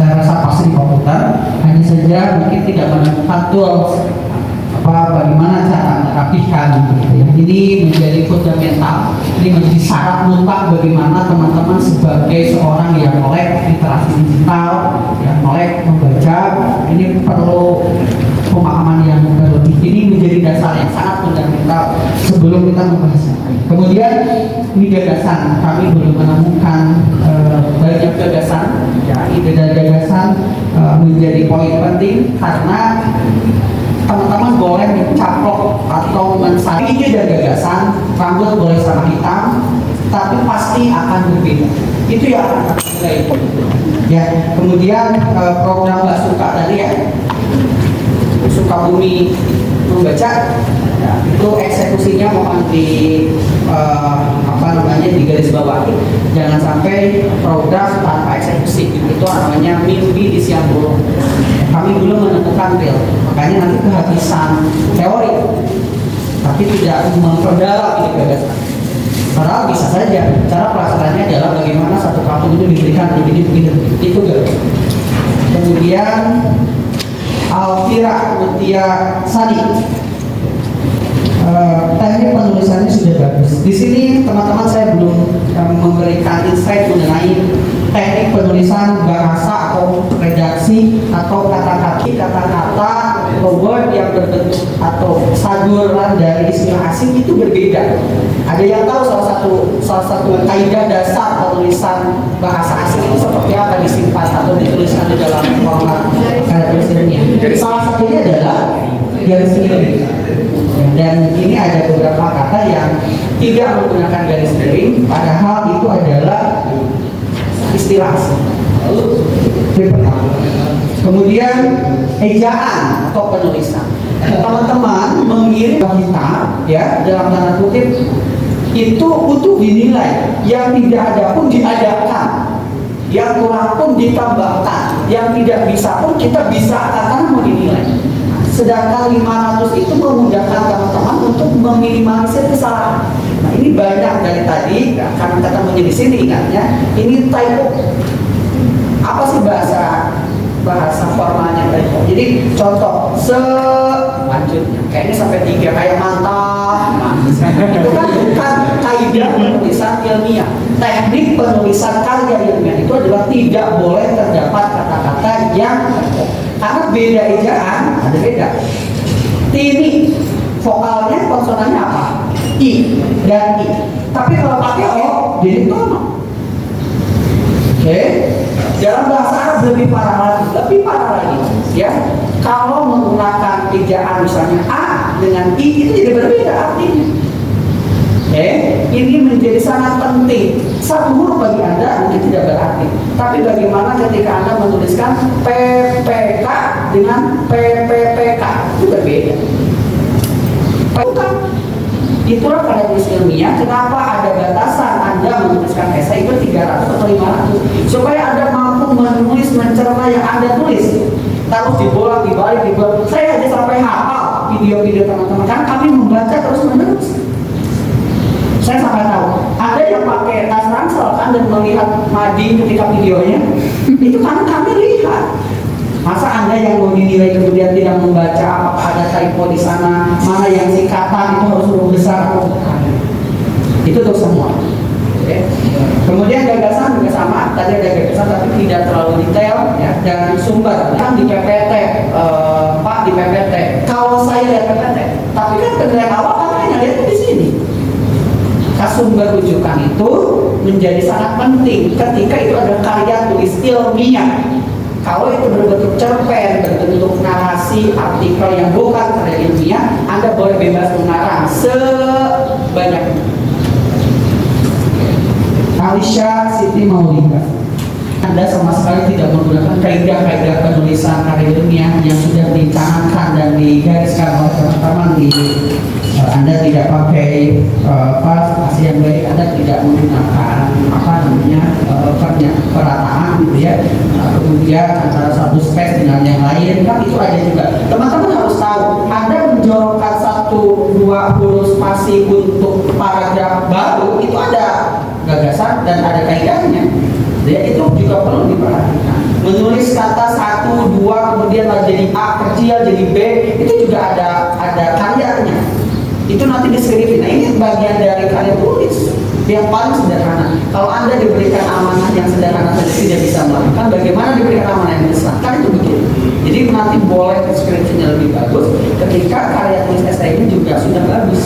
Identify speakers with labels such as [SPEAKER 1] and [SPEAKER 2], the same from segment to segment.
[SPEAKER 1] saya rasa pasti di komputer, hanya saja mungkin tidak menemukan tools bagaimana cara merapikan gitu ya. Ini menjadi fundamental, ini menjadi syarat mutlak bagaimana teman-teman sebagai seorang yang melek literasi digital, yang melek membaca, ini perlu pemahaman yang berlebih. Ini menjadi dasar yang sangat fundamental sebelum kita membahasnya. Kemudian ini gagasan, kami belum menemukan banyak gagasan, ya ide dan gagasan menjadi poin penting karena teman-teman boleh mencaplok atau mensari ide dan gagasan, rambut boleh sama hitam, tapi pasti akan berbeda. Itu yang akan kita mulai. Ya, kemudian program Mbak Suka tadi ya, Sukabumi membaca, ya, itu eksekusinya mohon di digaris bawahi. Jangan sampai program tanpa eksekusi, itu namanya mimpi di siang bolong. Kami belum menemukan real, makanya nanti kehabisan teori, tapi tidak memperdalam ini gagasan. Padahal bisa saja cara pelaksanaannya adalah bagaimana satu kampung itu diberikan begini. Itu gak. Kemudian Alfira Mutia Sani, teknik penulisannya sudah bagus. Di sini teman-teman saya belum memberikan insight mengenai teknik penulisan bahasa atau redaksi atau kata-kata word yang berbentuk atau saduran dari istilah asing itu berbeda. Ada yang tahu salah satu kaidah dasar penulisan bahasa asing itu seperti apa disimpan atau dituliskan di dalam format garis miring. Salah satunya adalah garis miring. Dan ini ada beberapa kata yang tidak menggunakan garis miring, padahal itu adalah istilah asing. Kemudian ejaan atau penulisan. Teman-teman mengirim kita ya dalam tanda kutip itu untuk dinilai, yang tidak ada pun diadakan, yang kurang pun ditambahkan, yang tidak bisa pun kita bisa akan menilai. Sedangkan 500 itu memudahkan teman-teman untuk meminimalisir kesalahan. Nah ini banyak dari tadi, karena ketemunya di sini ingatnya, ini typo. Apa sih bahasa formalnya typo? Jadi contoh selanjutnya, kayaknya sampai 3 kayak mantap. Itu kan bukan kaidah penulisan ilmiah. Teknik penulisan karya ilmiah itu adalah tidak boleh terdapat kata-kata yang karena beda ejaan, ada beda. Ini vokalnya konsonannya apa? I dan I. Tapi kalau pakai O, jadi tono. Oke. Dalam bahasa Arab lebih parah lagi, ya. Kalau menggunakan ejaan misalnya A dengan I itu jadi berbeda artinya. Ini menjadi sangat penting. Satu huruf bagi Anda mungkin tidak berarti, tapi bagaimana ketika Anda menuliskan PPK dengan PPPK itu berbeda. Bukan. Itulah pada tulis ilmiah kenapa ada batasan Anda menuliskan esai itu 300 atau 500 supaya Anda mampu menulis mencerna yang Anda tulis. Terus dibolak dibalik. Saya aja sampai hafal video-video teman-teman kan kami membaca terus menerus. Saya sampai tahu ada yang pakai tas ransel kan dan melihat mading ketika videonya itu kan kami lihat. Masa Anda yang mau dinilai kemudian tidak membaca apakah ada typo di sana, mana yang singkatan itu harus huruf besar atau bukan? Itu untuk semua. Oke. Kemudian gagasan juga sama, tadi ada gagasan tapi tidak terlalu detail ya. Dan sumber kan di PPT, Pak di PPT. Kalau saya lihat PPT, tapi kan penilaian awal kan hanya lihat di sini. Sumber rujukan itu menjadi sangat penting ketika itu ada karya tulis ilmiah. Kalau itu berbentuk cerpen, berbentuk narasi, artikel yang bukan karya ilmiah, Anda boleh bebas mengarang sebanyak. Alicia Siti Maulida, Anda sama sekali tidak menggunakan kaidah-kaidah penulisan karya ilmiah yang sudah dicanangkan dan digariskan oleh teman-teman di Anda tidak pakai spasi yang baik, Anda tidak menggunakan perataan gitu ya. Kemudian antara satu space dengan yang lain kan itu ada juga. Teman-teman harus tahu, Anda menjorokkan 1-2 huruf spasi untuk paragraf baru itu ada gagasan dan ada kaidahnya. Ya, itu juga perlu diperhatikan. menulis kata satu, dua, kemudian jadi A kecil, jadi B, itu juga ada karyanya. Itu nanti diskripsi. Nah ini bagian dari karya tulis yang paling sederhana. Kalau Anda diberikan amanah yang sederhana saja tidak bisa melakukan, bagaimana diberikan amanah yang besar? Kan itu begitu. Jadi nanti boleh deskripsinya lebih bagus ketika karya tulis esai ini juga sudah bagus.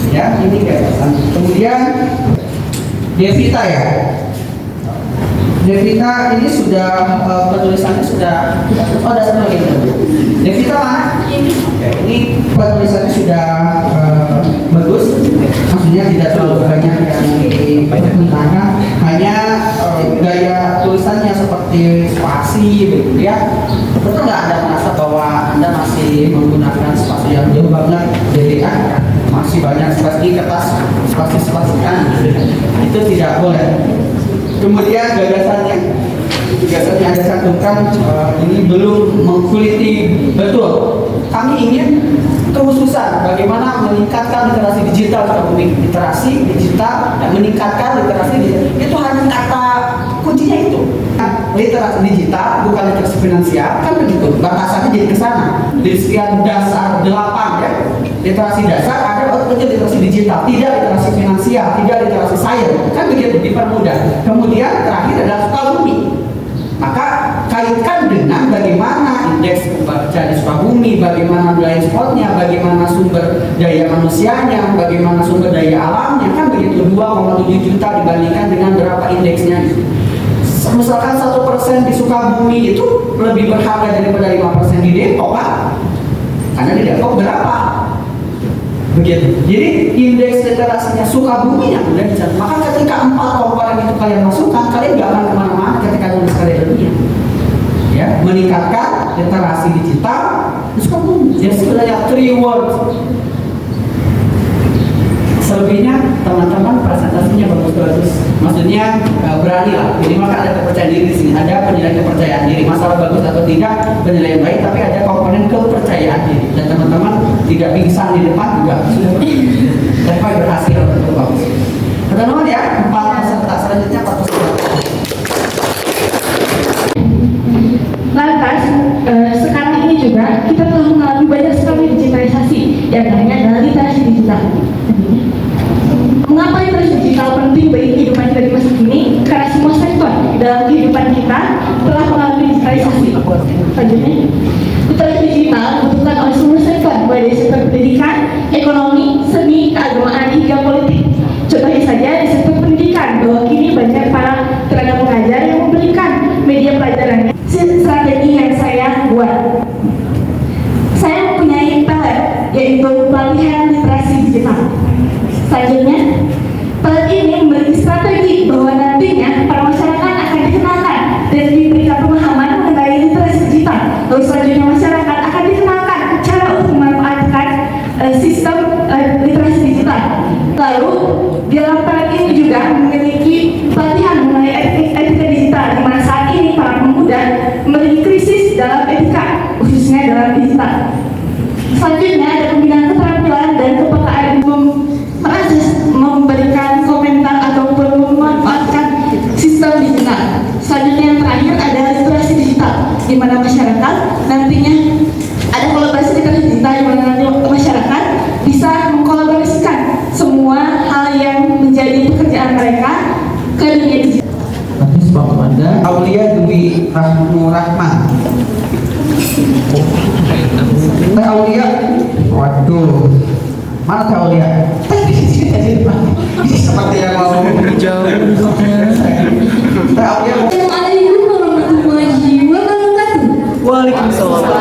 [SPEAKER 1] Ya, ini gagasan. Kemudian Devita ya. Devita ini sudah penulisannya sudah ada satu lagi. Devita mana? Ini penulisannya sudah bagus. Maksudnya tidak terlalu banyak yang dipertentangkan, hanya gaya tulisannya seperti spasi begitu ya. Betul nggak Anda merasa bahwa Anda masih menggunakan spasi yang jauh banget? Jadi masih banyak spasi kertas, spasi kan? Itu tidak boleh. Kemudian gagasannya Anda cantumkan ini belum mengkuliti betul. Kami ingin kekhususan bagaimana meningkatkan literasi digital, literasi digital dan meningkatkan literasi digital. Itu hanya kata kuncinya itu. Literasi digital bukan literasi finansial, kan begitu. Batasannya jadi ke sana. Di sekian dasar 8 ya. Literasi dasar ada literasi digital, tidak literasi finansial, tidak literasi sains, kan begitu dipermudah. Kemudian terakhir adalah Sukabumi. Maka kaitkan dengan bagaimana indeks pembacaan di Sukabumi, bagaimana blind spotnya, bagaimana sumber daya manusianya, bagaimana sumber daya alamnya, kan begitu. 2,7 juta dibandingkan dengan berapa indeksnya. Misalkan 1% di Sukabumi itu lebih berharga daripada 5% di Depok, Pak. Karena di Depok berapa? Begitu. Jadi indeks literasinya Sukabumi yang udah dicatat. Maka ketika 4 komponen itu kalian masukkan, kalian nggak akan kemana-mana ketika nulis karya ilmiah. Ya, meningkatkan literasi digital di Sukabumi. Jadi sebenarnya 3 words. Selebihnya teman-teman presentasinya bagus-bagus. Maksudnya berani lah. Minimal kan ada kepercayaan diri di sini. Ada penilaian kepercayaan diri. Masalah bagus atau tidak penilaian baik, tapi ada komponen kepercayaan diri. Dan teman-teman tidak pingsan di depan juga sudah tapi berhasil untuk bagus. Teman-teman ya, 4 peserta selanjutnya 4 peserta.
[SPEAKER 2] Lantas, sekarang ini juga kita telah mengalami banyak sekali digitalisasi, yang lainnya adalah literasi digital. Mengapa literasi digital penting bagi kehidupan kita di masa kini? Karena semua sektor dalam kehidupan kita telah mengalami digitalisasi. Selanjutnya, literasi digital dibutuhkan oleh seluruh sektor, mulai dari sektor pendidikan, ekonomi, seni, keagamaan, hingga politik. Contohnya saja di sektor pendidikan, bahwa kini banyak para tenaga pengajar yang memberikan media pelajarannya. Strategi yang saya buat, saya mempunyai pelet, yaitu pelatihan literasi digital. Selanjutnya, pelet ini memiliki strategi bahwa nantinya para masyarakat akan dikenalkan dan diberikan pemahaman mengenai literasi digital. Lalu selanjutnya masyarakat akan dikenalkan cara untuk memanfaatkan sistem literasi digital. Lalu di dalam pelet ini juga memiliki pelatihan mengenai etika digital, di mana saat ini para pemuda memiliki krisis dalam etika, khususnya dalam digital. Selanjutnya ada pembinaan keterampilan dan kepekaan memberikan komentar ataupun memanfaatkan sistem digital. Selanjutnya yang terakhir ada literasi digital, di mana masyarakat nantinya ada kolaborasi literasi digital, di mana nanti masyarakat bisa mengkolaborasikan semua hal yang menjadi pekerjaan mereka ke dunia digital.
[SPEAKER 1] Nanti sebab Anda Aulia Dwi Rahman. Teh Aulia, waduh, mana Teh Aulia? Ini seperti yang mau jauh. Teh Aulia.
[SPEAKER 2] Assalamualaikum warahmatullahi wabarakatuh.
[SPEAKER 3] Waalaikumsalam.